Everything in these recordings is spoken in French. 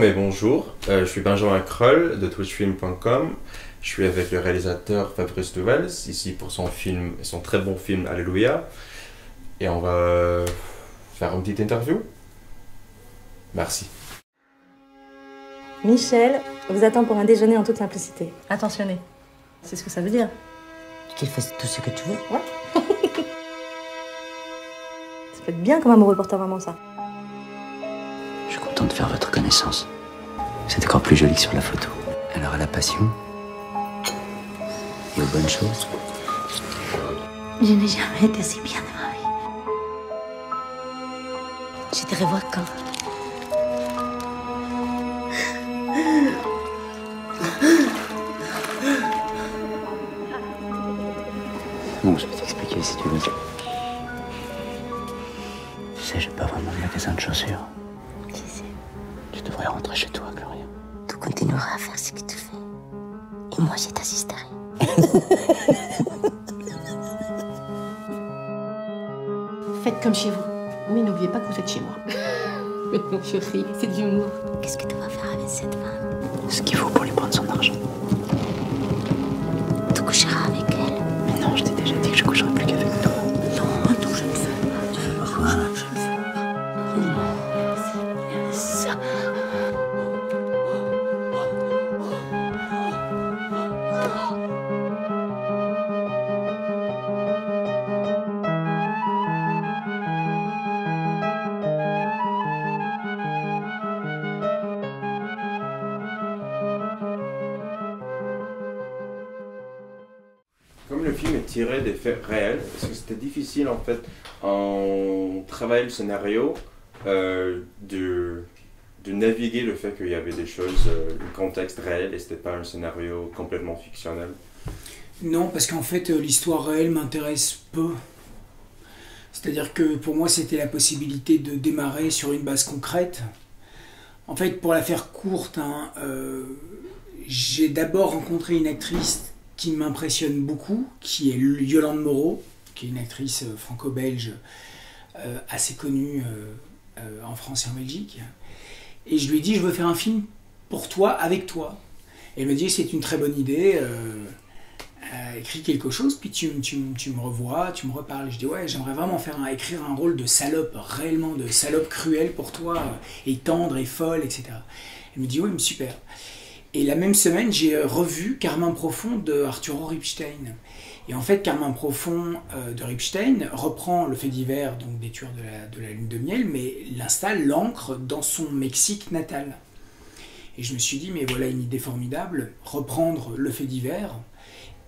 mais bonjour. Je suis Benjamin Kroll de twitchfilm.com. Je suis avec le réalisateur Fabrice Louvels, ici pour son très bon film Alléluia. Et on va faire une petite interview. Merci. Michel vous attend pour un déjeuner en toute simplicité. Attentionné. C'est ce que ça veut dire. Qu'il fasse tout ce que tu veux. Ouais. Ça peut être bien comme amoureux pour ta maman, ça. Je suis content de faire votre connaissance. Vous êtes encore plus jolie que sur la photo. Alors à la passion et aux bonnes choses. Je n'ai jamais été aussi bien de ma vie. Je te revois quand? Bon, je peux t'expliquer si tu veux. Tu sais, j'ai pas vraiment de magasin de chaussures. Je sais. Tu devrais rentrer chez toi, Gloria. Tu continueras à faire ce que tu fais. Et moi, je t'assisterai. Faites comme chez vous. Mais n'oubliez pas que vous êtes chez moi. Mais mon chéri, c'est de l'humour. Qu'est-ce que tu vas faire avec cette femme? Ce qu'il faut pour lui prendre son argent. Tu coucheras avec elle? Mais non, je t'ai déjà dit que je coucherai plus qu'avec toi. Non, attends, je ne veux pas. Tu veux pas? Je ne veux pas. Non, c'est ça. Comme le film est tiré des faits réels, est-ce que c'était difficile en fait en travaillant le scénario de naviguer le fait qu'il y avait des choses, le contexte réel et c'était pas un scénario complètement fictionnel? Non, parce qu'en fait, l'histoire réelle m'intéresse peu. C'est-à-dire que pour moi, c'était la possibilité de démarrer sur une base concrète. En fait, pour la faire courte, j'ai d'abord rencontré une actrice qui m'impressionne beaucoup, qui est Yolande Moreau, qui est une actrice franco-belge assez connue en France et en Belgique. Et je lui ai dit, je veux faire un film pour toi, avec toi. Et elle me dit, c'est une très bonne idée, écris quelque chose, puis tu me revois, tu me reparles. Je dis, ouais, j'aimerais vraiment écrire un rôle de salope, réellement de salope cruelle pour toi, et tendre et folle, etc. Elle me dit, oui, mais super. Et la même semaine, j'ai revu Carmin Profond de Arturo Ripstein. Et en fait, Carmin Profond de Ripstein reprend le fait divers donc, des tueurs de la lune de miel, mais l'installe, l'ancre dans son Mexique natal. Et je me suis dit, mais voilà une idée formidable, reprendre le fait divers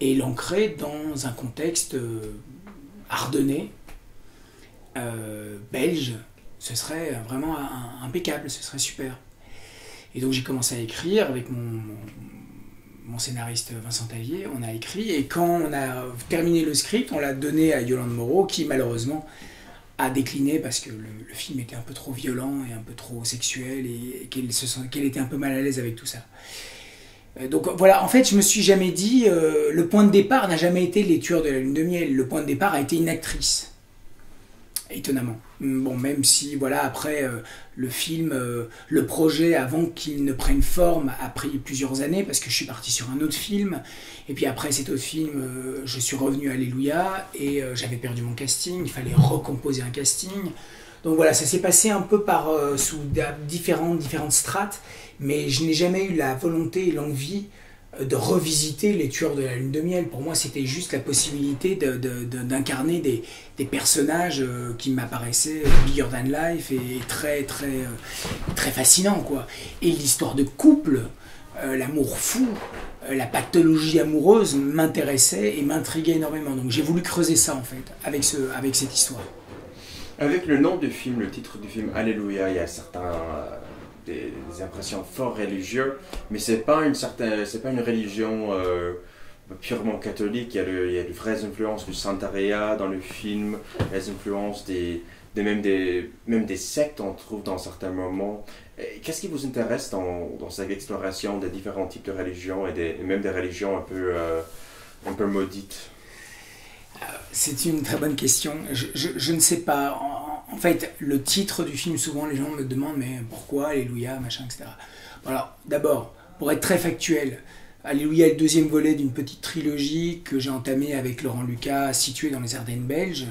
et l'ancrer dans un contexte ardennais, belge. Ce serait vraiment impeccable, ce serait super. Et donc j'ai commencé à écrire avec mon scénariste Vincent Tavier, on a écrit, et quand on a terminé le script, on l'a donné à Yolande Moreau, qui malheureusement a décliné parce que le film était un peu trop violent et un peu trop sexuel, et qu'elle était un peu mal à l'aise avec tout ça. Donc voilà, en fait je me suis jamais dit, le point de départ n'a jamais été les tueurs de la lune de miel, le point de départ a été une actrice. Étonnamment. Bon, même si, voilà, après, le film, le projet, avant qu'il ne prenne forme, a pris plusieurs années, parce que je suis parti sur un autre film, et puis après cet autre film, je suis revenu à Alléluia, et j'avais perdu mon casting, il fallait recomposer un casting. Donc voilà, ça s'est passé un peu sous différentes strates, mais je n'ai jamais eu la volonté et l'envie de revisiter les tueurs de la lune de miel. Pour moi, c'était juste la possibilité d'incarner des personnages qui m'apparaissaient bigger than life et très fascinants, quoi. Et l'histoire de couple, l'amour fou, la pathologie amoureuse m'intéressait et m'intriguait énormément. Donc j'ai voulu creuser ça, en fait, avec cette histoire. Avec le nom du film, le titre du film Alléluia, il y a des impressions fort religieuses, mais c'est pas une religion purement catholique. Il y a de vraies influences du Santeria dans le film, les influences même des sectes on trouve dans certains moments. Qu'est-ce qui vous intéresse dans cette exploration des différents types de religions et même des religions un peu maudites? C'est une très bonne question. Je ne sais pas. en fait, le titre du film, souvent les gens me demandent mais pourquoi Alléluia, machin, etc. Alors, d'abord, pour être très factuel, Alléluia est le deuxième volet d'une petite trilogie que j'ai entamée avec Laurent Lucas, située dans les Ardennes belges.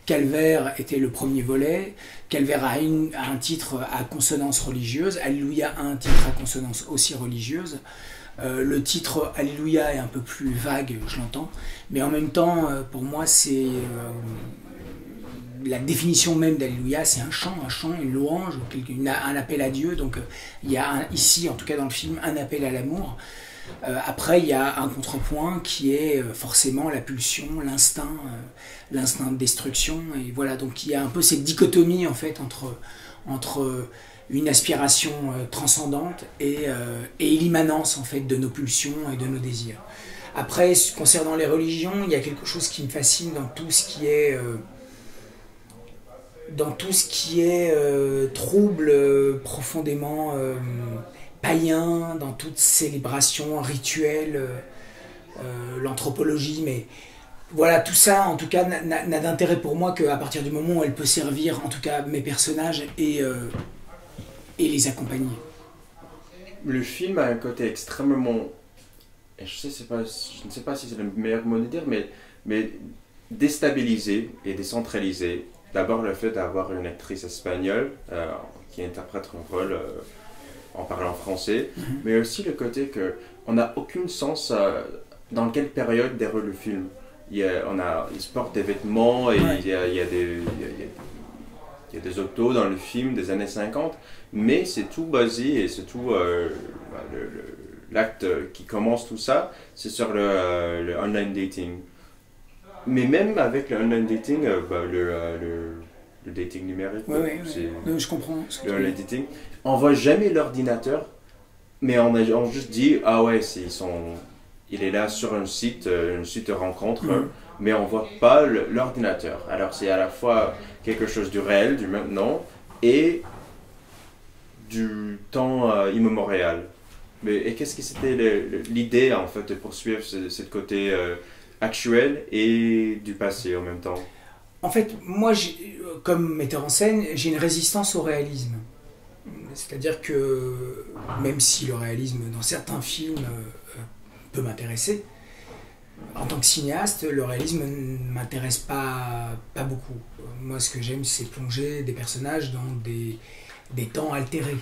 Calvaire était le premier volet. Calvaire a un titre à consonance religieuse. Alléluia a un titre à consonance aussi religieuse. Le titre Alléluia est un peu plus vague, je l'entends. Mais en même temps, pour moi, c'est la définition même d'Alléluia, c'est un chant, une louange, un appel à Dieu. Donc il y a ici, en tout cas dans le film, un appel à l'amour. Après, il y a un contrepoint qui est forcément la pulsion, l'instinct de destruction. Et voilà, donc il y a un peu cette dichotomie en fait entre une aspiration transcendante et l'immanence en fait de nos pulsions et de nos désirs. Après, concernant les religions, il y a quelque chose qui me fascine dans tout ce qui est trouble profondément païen, dans toute célébration rituelle, l'anthropologie, mais voilà, tout ça en tout cas n'a d'intérêt pour moi qu'à partir du moment où elle peut servir en tout cas mes personnages et les accompagner. Le film a un côté extrêmement, je ne sais pas si c'est le meilleur mot de dire, mais déstabilisé et décentralisé. D'abord le fait d'avoir une actrice espagnole qui interprète un rôle en parlant français, mais aussi le côté qu'on n'a aucun sens dans quelle période déroule le film. Ils se portent des vêtements et il y a des autos dans le film des années 50, mais c'est tout basé et c'est tout l'acte qui commence tout ça, c'est sur le online dating. Mais même avec le online dating, le dating numérique, je comprends. Le online dating, on voit jamais l'ordinateur, mais on juste dit ah ouais, il est là sur un site de rencontre, mais on voit pas l'ordinateur. Alors c'est à la fois quelque chose du réel, du maintenant, et du temps immémorial. Et qu'est-ce que c'était l'idée en fait de poursuivre ce côté actuel et du passé en même temps? En fait, moi, comme metteur en scène, j'ai une résistance au réalisme. C'est-à-dire que, même si le réalisme dans certains films peut m'intéresser, en tant que cinéaste, le réalisme ne m'intéresse pas beaucoup. Moi, ce que j'aime, c'est plonger des personnages dans des temps altérés.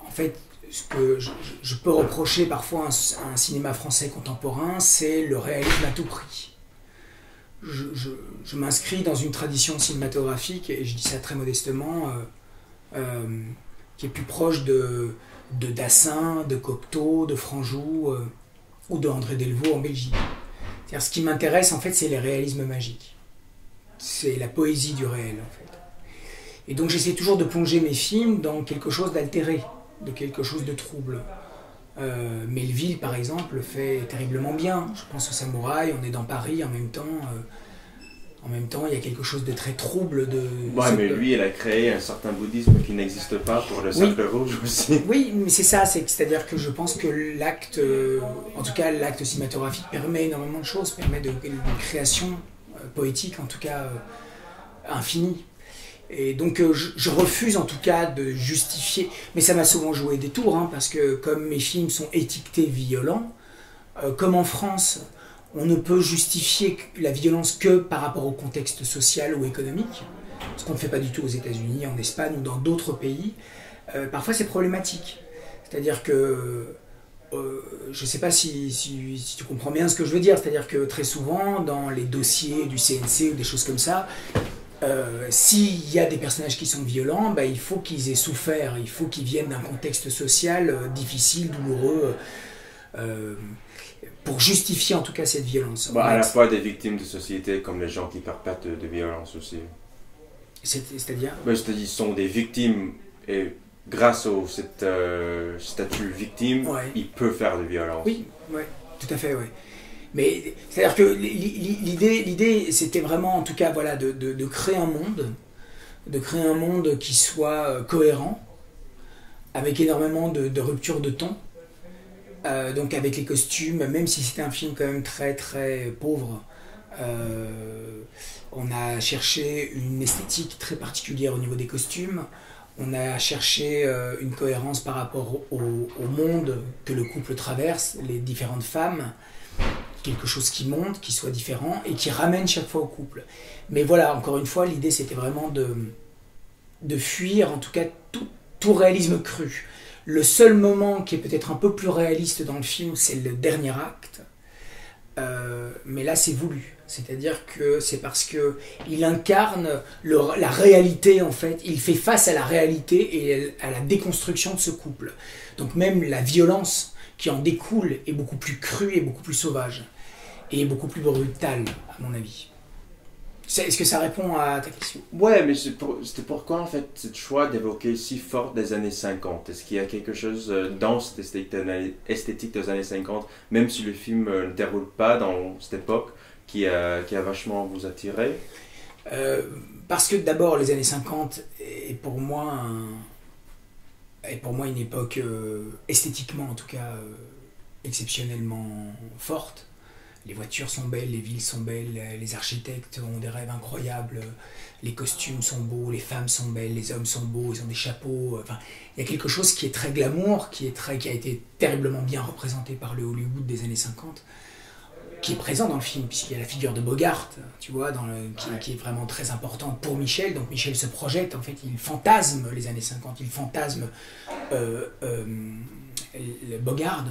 En fait, ce que je peux reprocher parfois à un cinéma français contemporain, c'est le réalisme à tout prix. Je m'inscris dans une tradition cinématographique, et je dis ça très modestement, qui est plus proche de Dassin, de Cocteau, de Franjoux ou de André Delvaux en Belgique. C'est-à-dire, ce qui m'intéresse, en fait, c'est les réalismes magiques. C'est la poésie du réel, en fait. Et donc, j'essaie toujours de plonger mes films dans quelque chose d'altéré, de quelque chose de trouble. Melville, par exemple, le fait terriblement bien. Je pense au Samouraï, on est dans Paris en même temps. Il y a quelque chose de très trouble. Mais lui, il a créé un certain bouddhisme qui n'existe pas pour le cercle rouge aussi. Oui, mais c'est ça, c'est-à-dire que je pense que l'acte, en tout cas l'acte cinématographique, permet énormément de choses, permet une création poétique, en tout cas infinie. Et donc je refuse en tout cas de justifier, mais ça m'a souvent joué des tours, parce que comme mes films sont étiquetés violents, comme en France, on ne peut justifier la violence que par rapport au contexte social ou économique, ce qu'on ne fait pas du tout aux États-Unis, en Espagne ou dans d'autres pays. Parfois c'est problématique, c'est-à-dire que je ne sais pas si tu comprends bien ce que je veux dire, c'est-à-dire que très souvent dans les dossiers du CNC ou des choses comme ça, s'il y a des personnages qui sont violents, il faut qu'ils aient souffert, il faut qu'ils viennent d'un contexte social difficile, douloureux, pour justifier en tout cas cette violence. À la fois des victimes de société comme les gens qui perpètrent de violence aussi. C'est-à-dire c'est-à-dire qu'ils sont des victimes et grâce au statut victime, ils peuvent faire de violence. Oui, tout à fait, oui. Mais c'est-à-dire que l'idée, c'était vraiment, en tout cas, voilà, de créer un monde qui soit cohérent, avec énormément de ruptures de ton, donc avec les costumes, même si c'était un film quand même très très pauvre, On a cherché une esthétique très particulière au niveau des costumes. On a cherché une cohérence par rapport au monde que le couple traverse, les différentes femmes. Quelque chose qui monte, qui soit différent et qui ramène chaque fois au couple. Mais voilà, encore une fois, l'idée c'était vraiment de fuir, en tout cas, tout réalisme cru. Le seul moment qui est peut-être un peu plus réaliste dans le film, c'est le dernier acte. Mais là, c'est voulu. C'est-à-dire que c'est parce qu'il incarne la réalité, en fait. Il fait face à la réalité et à la déconstruction de ce couple. Donc même la violence qui en découle est beaucoup plus crue et beaucoup plus sauvage. Et beaucoup plus brutale, à mon avis. Est-ce que ça répond à ta question? Ouais, mais c'était pourquoi en fait ce choix d'évoquer si fort des années 50? Est-ce qu'il y a quelque chose dans cette esthétique des années 50, même si le film ne déroule pas dans cette époque, qui a vachement vous attiré? Parce que d'abord les années 50 est pour moi une époque esthétiquement en tout cas exceptionnellement forte. Les voitures sont belles, les villes sont belles, les architectes ont des rêves incroyables, les costumes sont beaux, les femmes sont belles, les hommes sont beaux, ils ont des chapeaux. Enfin, il y a quelque chose qui est très glamour, qui a été terriblement bien représenté par le Hollywood des années 50, qui est présent dans le film, puisqu'il y a la figure de Bogart, tu vois, qui est vraiment très importante pour Michel. Donc Michel se projette, en fait, il fantasme les années 50, il fantasme Bogart.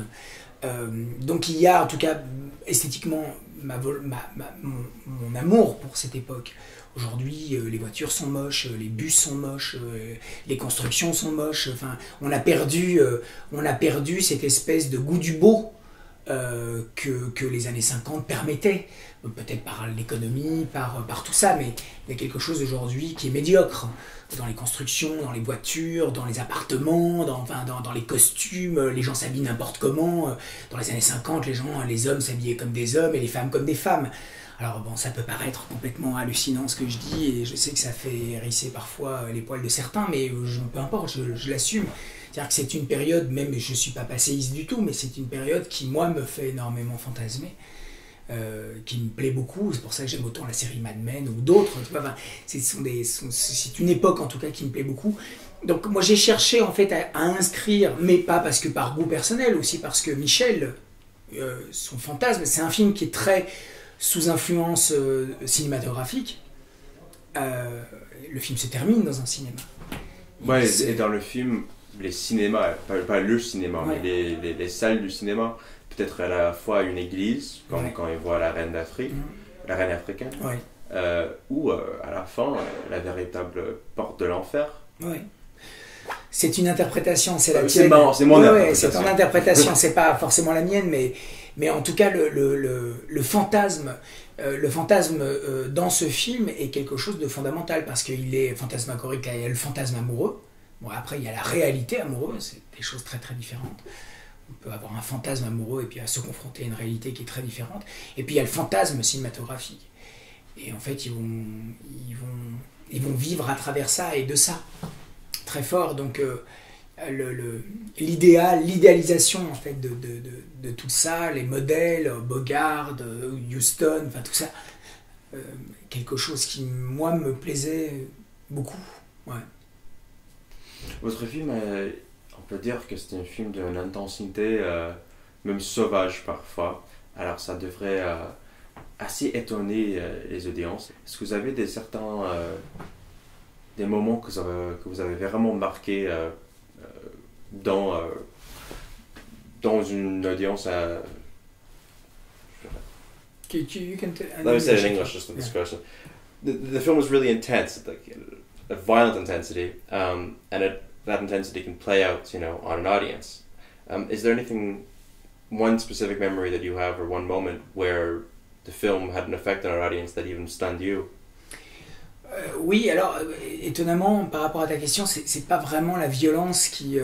Donc il y a en tout cas esthétiquement mon amour pour cette époque. Aujourd'hui les voitures sont moches, les bus sont moches, les constructions sont moches. Enfin, on a perdu cette espèce de goût du beau que les années 50 permettaient. Peut-être par l'économie, par tout ça, mais il y a quelque chose aujourd'hui qui est médiocre. Dans les constructions, dans les voitures, dans les appartements, dans les costumes, les gens s'habillent n'importe comment. Dans les années 50, les hommes s'habillaient comme des hommes et les femmes comme des femmes. Alors bon, ça peut paraître complètement hallucinant ce que je dis, et je sais que ça fait hérisser parfois les poils de certains, mais peu importe, je l'assume. C'est-à-dire que c'est une période, même je ne suis pas passéiste du tout, mais c'est une période qui, moi, me fait énormément fantasmer. Qui me plaît beaucoup, c'est pour ça que j'aime autant la série Mad Men ou d'autres, enfin, c'est une époque en tout cas qui me plaît beaucoup. Donc moi j'ai cherché en fait à inscrire, mais pas parce que par goût personnel, aussi parce que Michel, son fantasme, c'est un film qui est très sous influence cinématographique. Le film se termine dans un cinéma. Ouais, et dans le film, les cinémas, pas le cinéma, ouais, mais les salles du cinéma, peut-être à la fois une église, comme quand ils voient la reine d'Afrique, la reine africaine, ou à la fin, la véritable porte de l'enfer. Oui. C'est une interprétation, c'est la tienne. C'est mon interprétation. C'est ton interprétation, c'est pas forcément la mienne, mais en tout cas, le fantasme dans ce film est quelque chose de fondamental, parce qu'il est fantasmagorique, il y a le fantasme amoureux. Bon, après, il y a la réalité amoureuse, c'est des choses très très différentes. On peut avoir un fantasme amoureux et puis à se confronter à une réalité qui est très différente. Et puis il y a le fantasme cinématographique. Et en fait, ils vont vivre à travers ça et de ça. Très fort. Donc l'idéalisation en fait de tout ça, les modèles, Bogart, Houston, enfin tout ça, quelque chose qui, moi, me plaisait beaucoup. Ouais. Votre film on peut dire que c'est un film d'une intensité même sauvage parfois. Alors ça devrait assez étonner les audiences. Est-ce que vous avez des moments que vous avez vraiment marqué dans une audience You can Let me say it in English just for this question. The film was really intense, like a violent intensity, and that intensity can play out, on an audience. Is there one specific memory that you have, or one moment where the film had an effect on our audience that even stunned you? Oui, alors étonnamment, par rapport à ta question, c'est pas vraiment la violence qui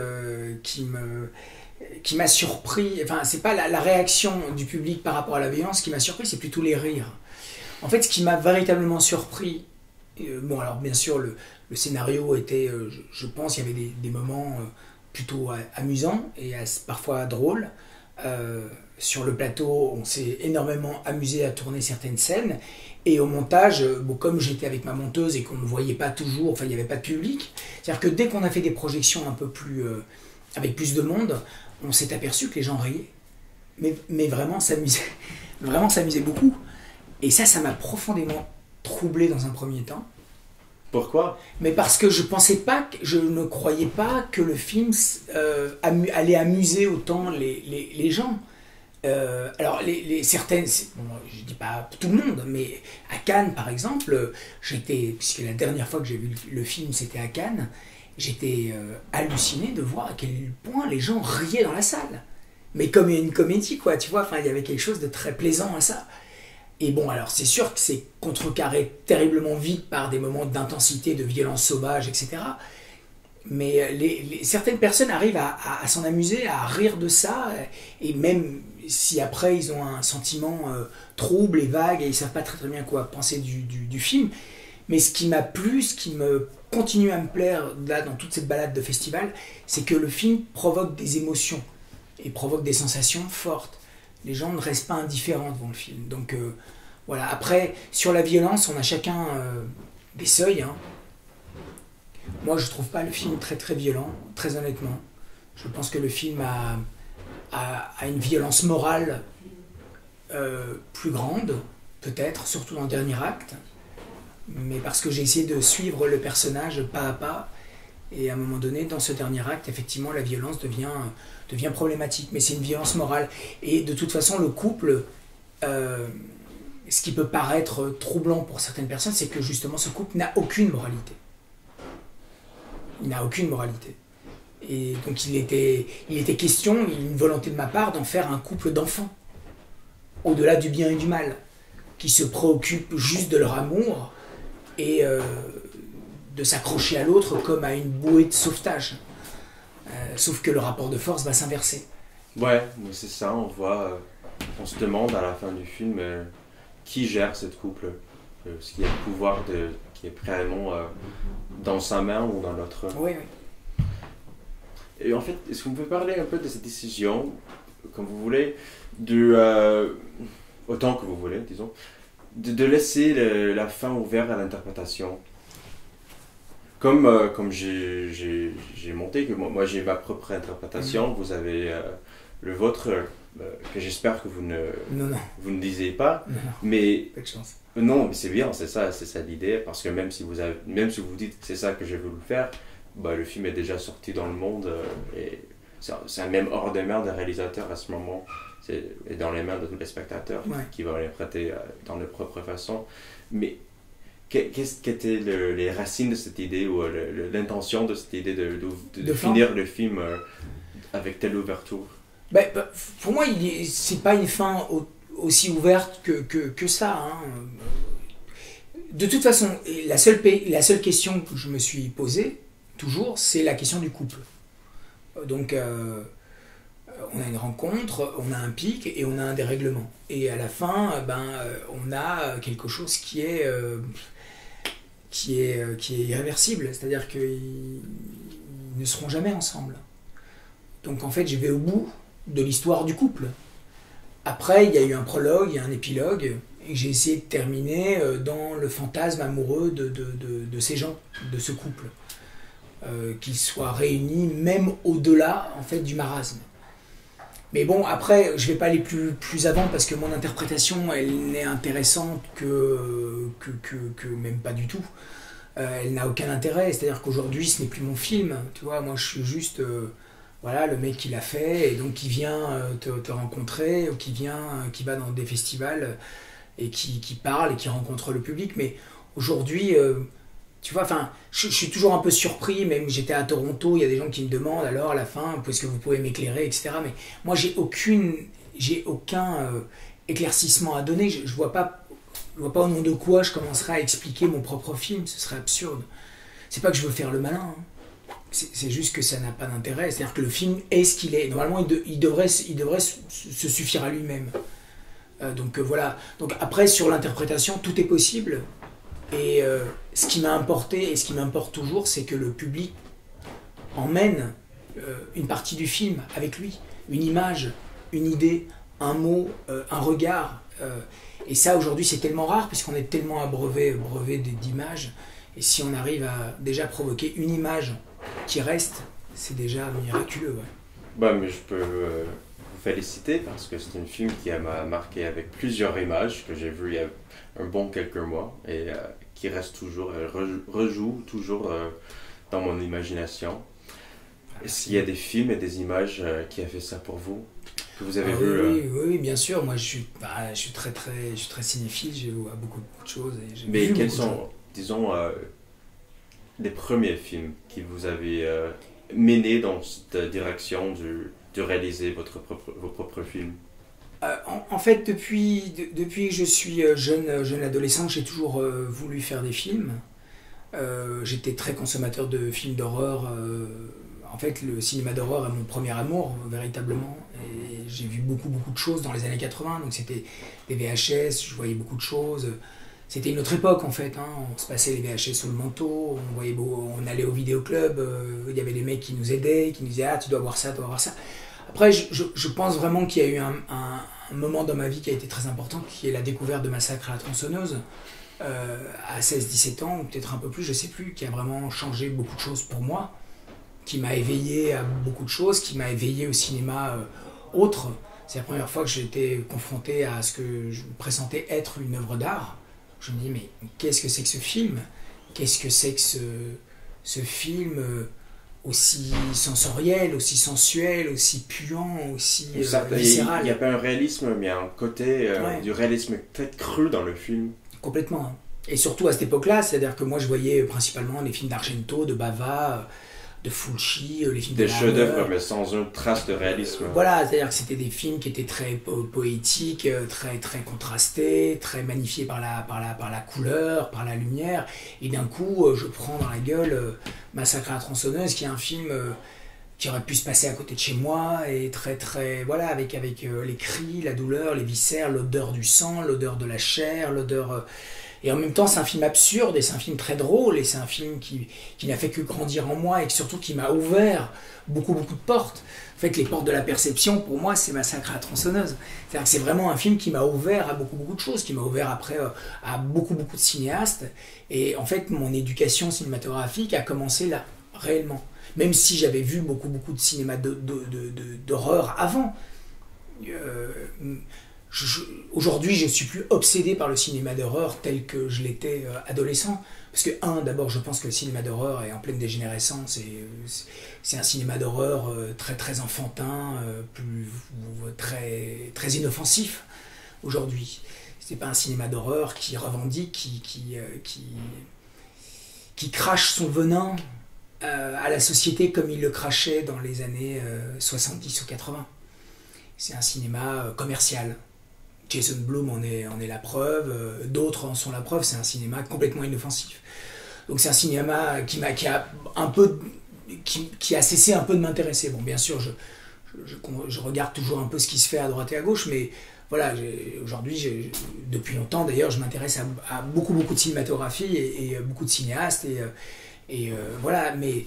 m'a surpris. Enfin, c'est pas la réaction du public par rapport à la violence qui m'a surpris, c'est plutôt les rires. En fait, ce qui m'a véritablement surpris, bon, alors bien sûr, le scénario était, je pense, il y avait des moments plutôt amusants et parfois drôles. sur le plateau, on s'est énormément amusé à tourner certaines scènes. Et au montage, bon, comme j'étais avec ma monteuse et qu'on ne me voyait pas toujours, enfin il n'y avait pas de public, c'est-à-dire que dès qu'on a fait des projections un peu plus, avec plus de monde, on s'est aperçu que les gens riaient. Mais vraiment s'amusaient beaucoup. Et ça m'a profondément troublé dans un premier temps. Pourquoi? Mais parce que je ne croyais pas que le film allait amuser autant les gens. Alors certaines, bon, je dis pas tout le monde, mais à Cannes par exemple, puisque la dernière fois que j'ai vu le film c'était à Cannes, j'étais halluciné de voir à quel point les gens riaient dans la salle. Mais comme une comédie quoi, tu vois, enfin il y avait quelque chose de très plaisant à ça. Et bon, alors c'est sûr que c'est contrecarré terriblement vite par des moments d'intensité, de violence sauvage, etc. Mais certaines personnes arrivent à s'en amuser, à rire de ça, et même si après ils ont un sentiment trouble et vague et ils savent pas très bien quoi penser du film. Mais ce qui m'a plu, ce qui me continue à me plaire là dans toute cette balade de festival, c'est que le film provoque des émotions et provoque des sensations fortes. Les gens ne restent pas indifférents devant le film. Donc voilà. Après, sur la violence, on a chacun des seuils. Hein. Moi, je trouve pas le film très très violent, très honnêtement. Je pense que le film a une violence morale plus grande, peut-être, surtout dans le dernier acte. Mais parce que j'ai essayé de suivre le personnage pas à pas. Et à un moment donné, dans ce dernier acte, effectivement, la violence devient problématique. Mais c'est une violence morale. Et de toute façon, le couple, ce qui peut paraître troublant pour certaines personnes, c'est que justement, ce couple n'a aucune moralité. Il n'a aucune moralité. Et donc, il était question, une volonté de ma part, d'en faire un couple d'enfants. Au-delà du bien et du mal. Qui se préoccupent juste de leur amour et de s'accrocher à l'autre comme à une bouée de sauvetage. Sauf que le rapport de force va s'inverser. Ouais, mais c'est ça, on voit, on se demande à la fin du film qui gère cette couple, ce qui a le pouvoir qui est réellement dans sa main ou dans l'autre. Oui, oui. Et en fait, est-ce que vous pouvez parler un peu de cette décision, comme vous voulez, autant que vous voulez, disons, de laisser la fin ouverte à l'interprétation? Comme j'ai monté, que moi j'ai ma propre interprétation, vous avez le vôtre, que j'espère que vous ne disiez pas. Non. Mais Pas de chance. non, mais c'est bien, c'est ça l'idée, parce que même si vous dites que c'est ça que j'ai voulu faire, bah, le film est déjà sorti dans le monde, et c'est même hors des mains des réalisateurs à ce moment, et dans les mains de tous les spectateurs qui vont l'interpréter dans leur propre façon. Mais qu'est-ce qu'étaient les racines de cette idée, ou l'intention de cette idée de finir le film avec telle ouverture? Pour moi, c'est pas une fin aussi ouverte que ça. Hein. De toute façon, la seule question que je me suis posée, toujours, c'est la question du couple. Donc, on a une rencontre, on a un pic et on a un dérèglement. Et à la fin, on a quelque chose qui est irréversible. C'est-à-dire qu'ils ne seront jamais ensemble. Donc en fait, je vais au bout de l'histoire du couple. Après, il y a eu un prologue, il y a un épilogue, et j'ai essayé de terminer dans le fantasme amoureux de ces gens, de ce couple. Qu'ils soient réunis même au-delà en fait, du marasme. Mais bon, après, je ne vais pas aller plus avant parce que mon interprétation, elle n'est intéressante que même pas du tout. Elle n'a aucun intérêt, c'est-à-dire qu'aujourd'hui, ce n'est plus mon film. Tu vois, moi, je suis juste le mec qui l'a fait et donc qui vient te rencontrer, ou qui va dans des festivals et qui parle et qui rencontre le public. Mais aujourd'hui, tu vois, enfin, je suis toujours un peu surpris, même j'étais à Toronto, il y a des gens qui me demandent alors à la fin, est-ce que vous pouvez m'éclairer, etc. Mais moi, j'ai aucun éclaircissement à donner. Je vois pas au nom de quoi je commencerai à expliquer mon propre film, ce serait absurde. C'est pas que je veux faire le malin, hein. C'est juste que ça n'a pas d'intérêt. C'est-à-dire que le film est ce qu'il est. Normalement, il devrait se suffire à lui-même. Donc voilà. Donc après, sur l'interprétation, tout est possible. Et ce qui m'a importé et ce qui m'importe toujours, c'est que le public emmène une partie du film avec lui, une image, une idée, un mot, un regard. Et ça, aujourd'hui, c'est tellement rare, puisqu'on est tellement abreuvé d'images. Et si on arrive à déjà provoquer une image qui reste, c'est déjà miraculeux. Ouais. Bah, mais je peux vous féliciter parce que c'est un film qui m'a marqué avec plusieurs images que j'ai vues il y a un bon quelques mois et qui reste toujours, rejoue toujours dans mon imagination. Est-ce qu'il y a des films et des images qui a fait ça pour vous? Que vous avez vu oui, bien sûr. Moi, je suis très cinéphile, je vois beaucoup de choses. Et mais quels sont, disons, les premiers films qui vous avez mené dans cette direction de réaliser vos propres films? En fait, depuis que je suis jeune adolescent, j'ai toujours voulu faire des films. J'étais très consommateur de films d'horreur. En fait, le cinéma d'horreur est mon premier amour, véritablement. Et j'ai vu beaucoup de choses dans les années 80. Donc c'était des VHS, je voyais beaucoup de choses. C'était une autre époque, en fait. Hein. On se passait les VHS sous le manteau, on allait au vidéoclub, il y avait des mecs qui nous aidaient, qui nous disaient « Ah, tu dois voir ça, tu dois voir ça ». Après, je pense vraiment qu'il y a eu un moment dans ma vie qui a été très important, qui est la découverte de Massacre à la tronçonneuse, à 16-17 ans, ou peut-être un peu plus, je sais plus, qui a vraiment changé beaucoup de choses pour moi, qui m'a éveillé à beaucoup de choses, qui m'a éveillé au cinéma autre. C'est la première fois que j'ai été confronté à ce que je pressentais être une œuvre d'art. Je me dis, mais qu'est-ce que c'est que ce film? Qu'est-ce que c'est que ce film aussi sensoriel, aussi sensuel, aussi puant, aussi viscéral? Il n'y a pas un réalisme, mais un côté du réalisme peut-être cru dans le film. Complètement. Hein. Et surtout à cette époque-là, c'est-à-dire que moi je voyais principalement les films d'Argento, de Bava, de Fulci, les films des chefs-d'œuvre, mais sans une trace de réalisme. Voilà, c'est-à-dire que c'était des films qui étaient très poétiques, très contrastés, très magnifiés par la couleur, par la lumière. Et d'un coup, je prends dans la gueule Massacre à la tronçonneuse, qui est un film qui aurait pu se passer à côté de chez moi, et voilà, avec les cris, la douleur, les viscères, l'odeur du sang, l'odeur de la chair, l'odeur... Et en même temps, c'est un film absurde, et c'est un film très drôle, et c'est un film qui n'a fait que grandir en moi, et surtout qui m'a ouvert beaucoup de portes. En fait, les portes de la perception, pour moi, c'est Massacre à la tronçonneuse. C'est-à-dire que c'est vraiment un film qui m'a ouvert à beaucoup de choses, qui m'a ouvert après à beaucoup de cinéastes. Et en fait, mon éducation cinématographique a commencé là, réellement. Même si j'avais vu beaucoup de cinéma d'horreur avant. Aujourd'hui, je ne suis plus obsédé par le cinéma d'horreur tel que je l'étais adolescent. Parce que, d'abord, je pense que le cinéma d'horreur est en pleine dégénérescence. C'est un cinéma d'horreur très enfantin, très inoffensif aujourd'hui. Ce n'est pas un cinéma d'horreur qui revendique, qui crache son venin à la société comme il le crachait dans les années 70 ou 80. C'est un cinéma commercial. Jason Blum en est la preuve, d'autres en sont la preuve, c'est un cinéma complètement inoffensif. Donc c'est un cinéma qui a cessé un peu de m'intéresser. Bon, bien sûr, je regarde toujours un peu ce qui se fait à droite et à gauche, mais voilà, aujourd'hui, depuis longtemps d'ailleurs, je m'intéresse à beaucoup de cinématographie et beaucoup de cinéastes, et voilà, mais...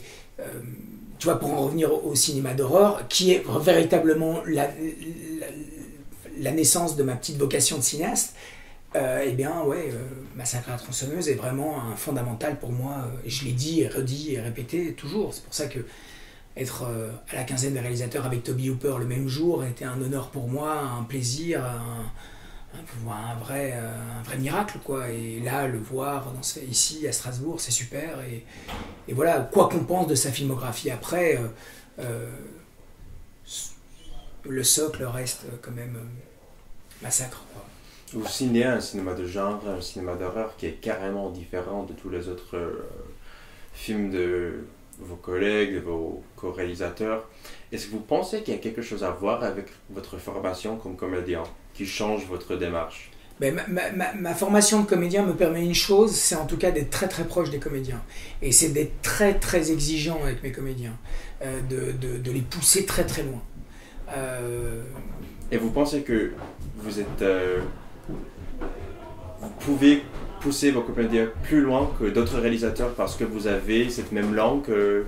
tu vois, pour en revenir au cinéma d'horreur, qui est véritablement la naissance de ma petite vocation de cinéaste, Massacre à la tronçonneuse est vraiment un fondamental pour moi. Et je l'ai dit et redit et répété toujours. C'est pour ça que être à la quinzaine des réalisateurs avec Toby Hooper le même jour a été un honneur pour moi, un plaisir, un vrai miracle, quoi. Et là, le voir ici à Strasbourg, c'est super. Et voilà, quoi qu'on pense de sa filmographie après, le socle reste quand même Massacre, quoi. Vous signez un cinéma de genre, un cinéma d'horreur qui est carrément différent de tous les autres films de vos collègues, de vos co-réalisateurs. Est-ce que vous pensez qu'il y a quelque chose à voir avec votre formation comme comédien qui change votre démarche? Ben, ma formation de comédien me permet une chose, c'est en tout cas d'être très proche des comédiens. Et c'est d'être très exigeant avec mes comédiens, de les pousser très loin. Et vous pensez que vous êtes... vous pouvez pousser vos comédiens plus loin que d'autres réalisateurs parce que vous avez cette même langue que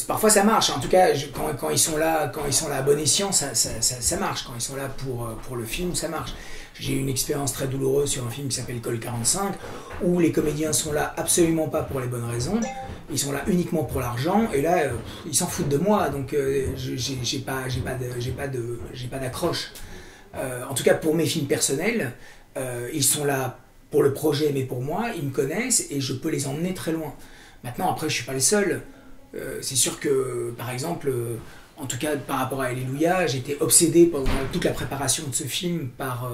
Parfois ça marche, en tout cas quand ils sont là à bon escient, ça marche. Quand ils sont là pour le film, ça marche. J'ai eu une expérience très douloureuse sur un film qui s'appelle Col 45, où les comédiens sont là absolument pas pour les bonnes raisons, ils sont là uniquement pour l'argent, et là ils s'en foutent de moi, donc j'ai pas d'accroche. En tout cas pour mes films personnels, ils sont là pour le projet, mais pour moi, ils me connaissent et je peux les emmener très loin. Maintenant, après, je suis pas le seul. C'est sûr que, par exemple, en tout cas par rapport à Alléluia, j'étais obsédé pendant toute la préparation de ce film par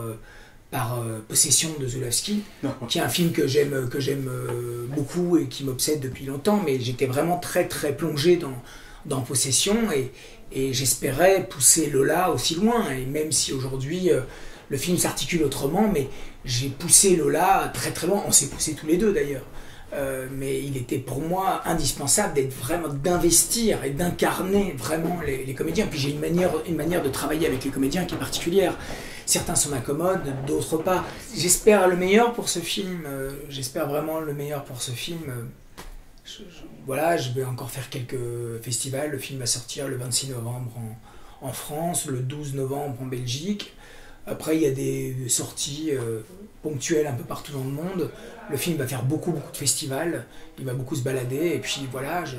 Possession de Zulawski, qui est un film que j'aime beaucoup et qui m'obsède depuis longtemps, mais j'étais vraiment très très plongé dans Possession et j'espérais pousser Lola aussi loin, et même si aujourd'hui le film s'articule autrement, mais j'ai poussé Lola très très loin, on s'est poussé tous les deux d'ailleurs. Mais il était pour moi indispensable d'investir et d'incarner vraiment les comédiens. Puis j'ai une manière de travailler avec les comédiens qui est particulière. Certains sont incommodes, d'autres pas. J'espère le meilleur pour ce film. J'espère vraiment le meilleur pour ce film. Voilà, je vais encore faire quelques festivals. Le film va sortir le 26 novembre en France, le 12 novembre en Belgique. Après, il y a des sorties ponctuelles un peu partout dans le monde. Le film va faire beaucoup de festivals, il va beaucoup se balader. Et puis voilà, je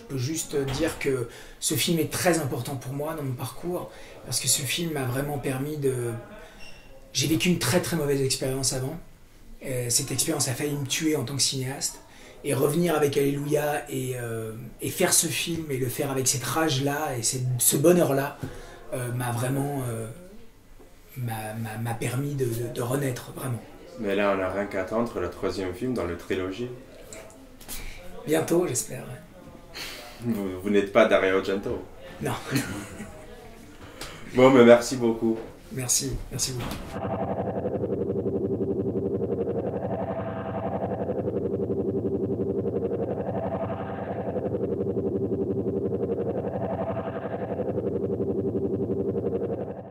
peux juste dire que ce film est très important pour moi dans mon parcours, parce que ce film m'a vraiment permis de... J'ai vécu une très très mauvaise expérience avant. Cette expérience a failli me tuer en tant que cinéaste. Et revenir avec Alléluia et faire ce film et le faire avec cette rage-là et ce bonheur-là m'a vraiment... m'a permis de renaître, vraiment. Mais là, on n'a rien qu'à attendre le 3e film dans la trilogie. Bientôt, j'espère. Vous n'êtes pas Dario Argento. Non. Bon, mais merci beaucoup. Merci beaucoup.